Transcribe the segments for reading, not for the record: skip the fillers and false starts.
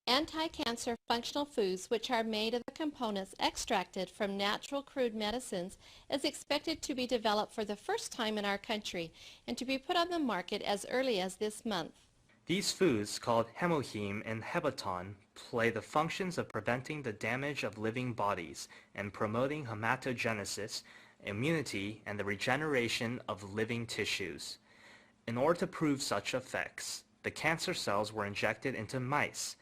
Anti-cancer functional foods, which are made of the components extracted from natural crude medicines, is expected to be developed for the first time in our country and to be put on the market as early as this month. These foods, called hemohim and hebaton, play the functions of preventing the damage of living bodies and promoting hematogenesis, immunity, and the regeneration of living tissues. In order to prove such effects, the cancer cells were injected into mice.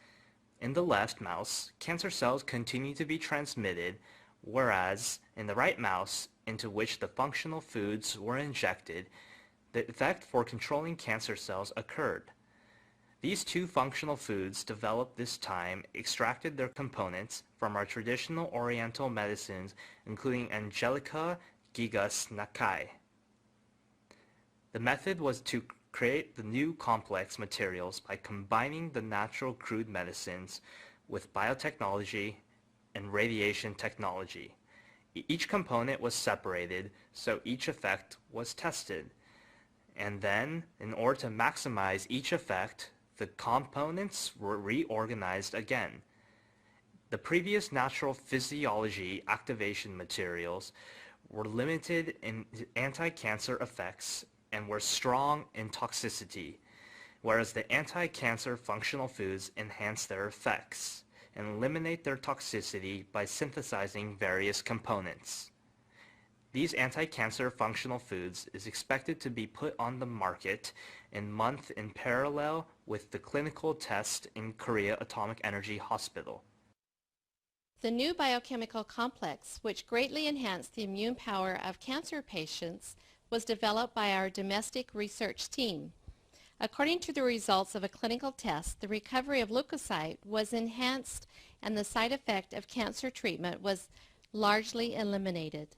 In the left mouse, cancer cells continue to be transmitted, whereas in the right mouse, into which the functional foods were injected, the effect for controlling cancer cells occurred. These two functional foods developed this time extracted their components from our traditional oriental medicines, including Angelica gigas Nakai. The method was to create the new complex materials by combining the natural crude medicines with biotechnology and radiation technology. Each component was separated, so each effect was tested. And then, in order to maximize each effect, the components were reorganized again. The previous natural physiology activation materials were limited in anti-cancer effects and were strong in toxicity, whereas the anti-cancer functional foods enhance their effects and eliminate their toxicity by synthesizing various components. These anti-cancer functional foods is expected to be put on the market in month in parallel with the clinical test in Korea Atomic Energy Hospital. The new biochemical complex, which greatly enhanced the immune power of cancer patients, was developed by our domestic research team. According to the results of a clinical test, the recovery of leukocyte was enhanced and the side effect of cancer treatment was largely eliminated.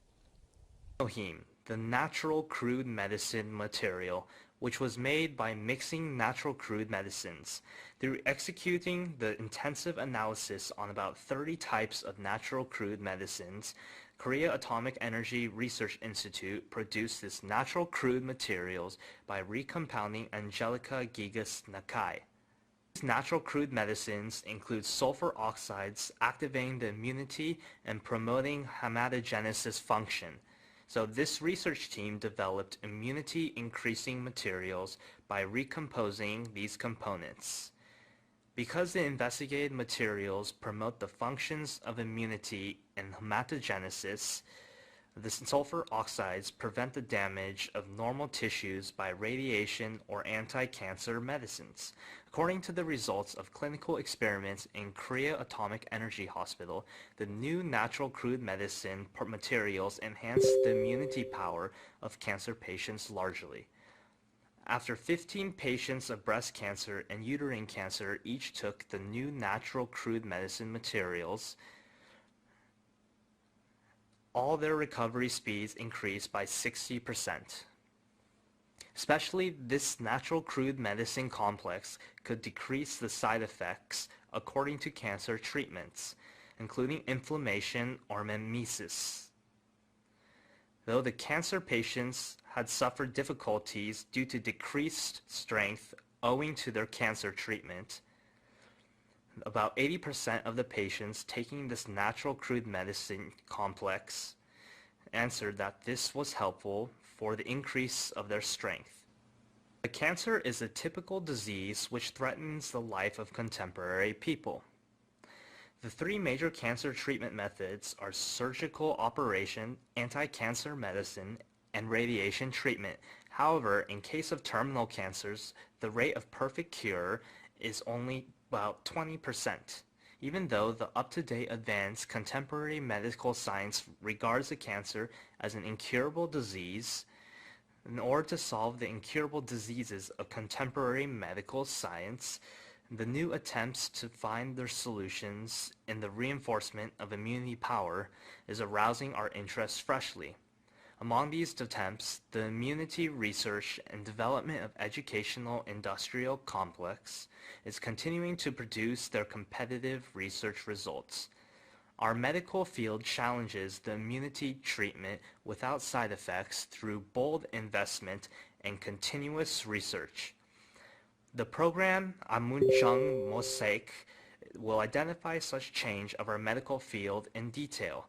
Hemohim, the natural crude medicine material, which was made by mixing natural crude medicines. Through executing the intensive analysis on about 30 types of natural crude medicines, Korea Atomic Energy Research Institute produced this natural crude materials by recompounding Angelica gigas Nakai. These natural crude medicines include sulfur oxides activating the immunity and promoting hematogenesis function. So this research team developed immunity-increasing materials by recomposing these components. Because the investigated materials promote the functions of immunity and hematogenesis, the sulfur oxides prevent the damage of normal tissues by radiation or anti-cancer medicines. According to the results of clinical experiments in Korea Atomic Energy Hospital, the new natural crude medicine materials enhance the immunity power of cancer patients largely. After 15 patients of breast cancer and uterine cancer each took the new natural crude medicine materials, all their recovery speeds increased by 60%. Especially this natural crude medicine complex could decrease the side effects according to cancer treatments, including inflammation or mimesis. Though the cancer patients had suffered difficulties due to decreased strength owing to their cancer treatment, about 80% of the patients taking this natural crude medicine complex answered that this was helpful for the increase of their strength. The cancer is a typical disease which threatens the life of contemporary people. The three major cancer treatment methods are surgical operation, anti-cancer medicine, and radiation treatment. However, in case of terminal cancers, the rate of perfect cure is only about 20%. Even though the up-to-date advanced contemporary medical science regards the cancer as an incurable disease, in order to solve the incurable diseases of contemporary medical science, the new attempts to find their solutions in the reinforcement of immunity power is arousing our interest freshly. Among these attempts, the immunity research and development of educational industrial complex is continuing to produce their competitive research results. Our medical field challenges the immunity treatment without side effects through bold investment and continuous research. The program Amunjung Mosaic will identify such change of our medical field in detail.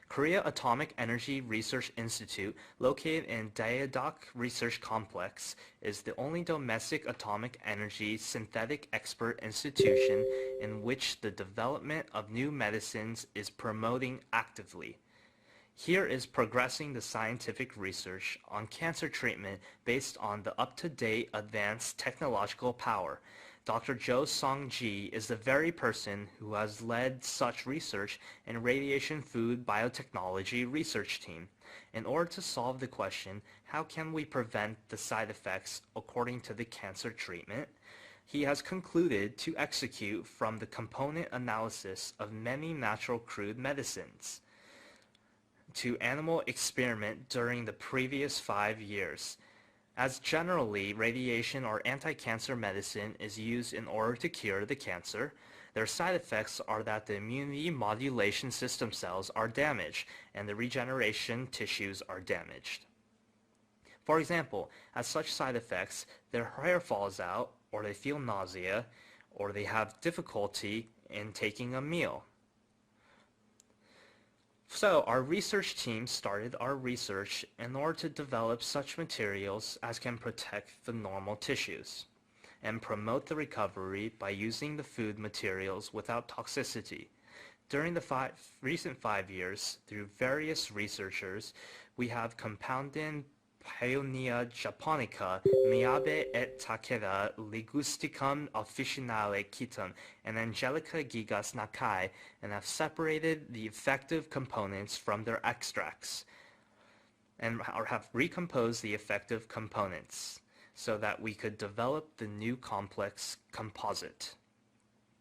Korea Atomic Energy Research Institute, located in Daejeok Research Complex, is the only domestic atomic energy synthetic expert institution in which the development of new medicines is promoting actively. Here is progressing the scientific research on cancer treatment based on the up-to-date advanced technological power. Dr. Jo Song-ji is the very person who has led such research in radiation food biotechnology research team. In order to solve the question, how can we prevent the side effects according to the cancer treatment? He has concluded to execute from the component analysis of many natural crude medicines to animal experiment during the previous 5 years. As generally, radiation or anti-cancer medicine is used in order to cure the cancer, their side effects are that the immunity modulation system cells are damaged and the regeneration tissues are damaged. For example, as such side effects, their hair falls out, or they feel nausea, or they have difficulty in taking a meal. So our research team started our research in order to develop such materials as can protect the normal tissues and promote the recovery by using the food materials without toxicity. During the recent 5 years, through various researchers, we have compounded Paeonia japonica, Miyabe et Takeda, Ligusticum officinale Kitum, and Angelica gigas Nakai, and have separated the effective components from their extracts, and have recomposed the effective components, so that we could develop the new complex composite.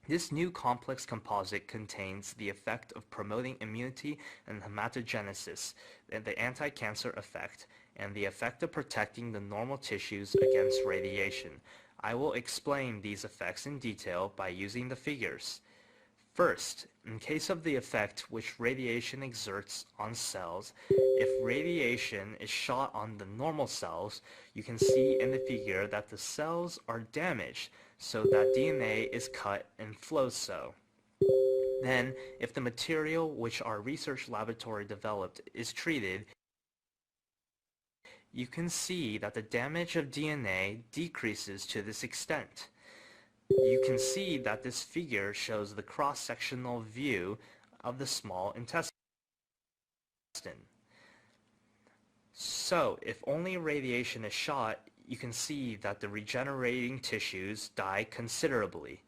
This new complex composite contains the effect of promoting immunity and hematogenesis, and the anti-cancer effect, and the effect of protecting the normal tissues against radiation. I will explain these effects in detail by using the figures. First, in case of the effect which radiation exerts on cells, if radiation is shot on the normal cells, you can see in the figure that the cells are damaged so that DNA is cut and flows so. Then, if the material which our research laboratory developed is treated, you can see that the damage of DNA decreases to this extent. You can see that this figure shows the cross-sectional view of the small intestine. So, if only radiation is shot, you can see that the regenerating tissues die considerably.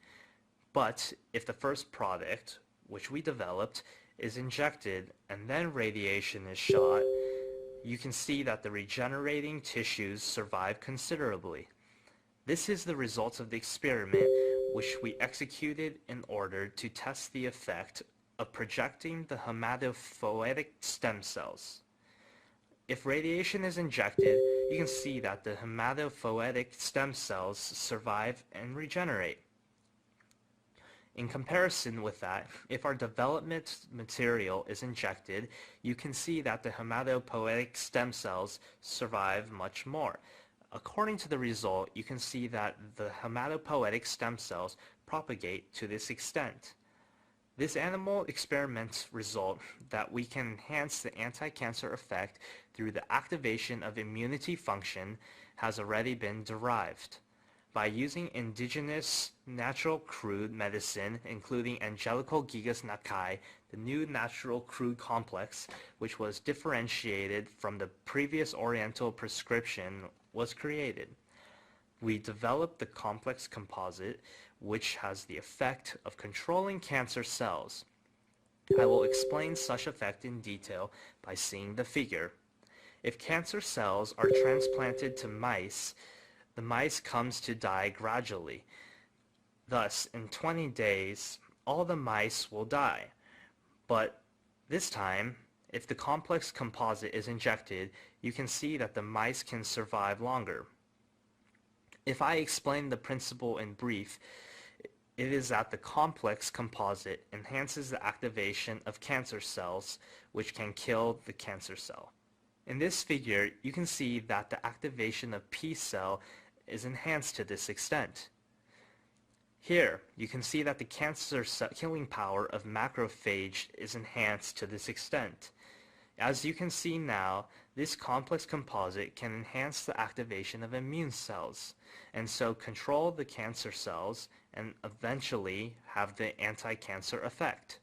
But if the first product, which we developed, is injected and then radiation is shot, you can see that the regenerating tissues survive considerably. This is the result of the experiment which we executed in order to test the effect of projecting the hematopoietic stem cells. If radiation is injected, you can see that the hematopoietic stem cells survive and regenerate. In comparison with that, if our development material is injected, you can see that the hematopoietic stem cells survive much more. According to the result, you can see that the hematopoietic stem cells propagate to this extent. This animal experiment result that we can enhance the anti-cancer effect through the activation of immunity function has already been derived. By using indigenous natural crude medicine, including Angelical gigas Nakai, the new natural crude complex, which was differentiated from the previous Oriental prescription, was created. We developed the complex composite, which has the effect of controlling cancer cells. I will explain such effect in detail by seeing the figure. If cancer cells are transplanted to mice, the mice comes to die gradually. Thus, in 20 days, all the mice will die. But this time, if the complex composite is injected, you can see that the mice can survive longer. If I explain the principle in brief, it is that the complex composite enhances the activation of cancer cells, which can kill the cancer cell. In this figure, you can see that the activation of P cell is enhanced to this extent. Here, you can see that the cancer killing power of macrophage is enhanced to this extent. As you can see now, this complex composite can enhance the activation of immune cells, and so control the cancer cells and eventually have the anti-cancer effect.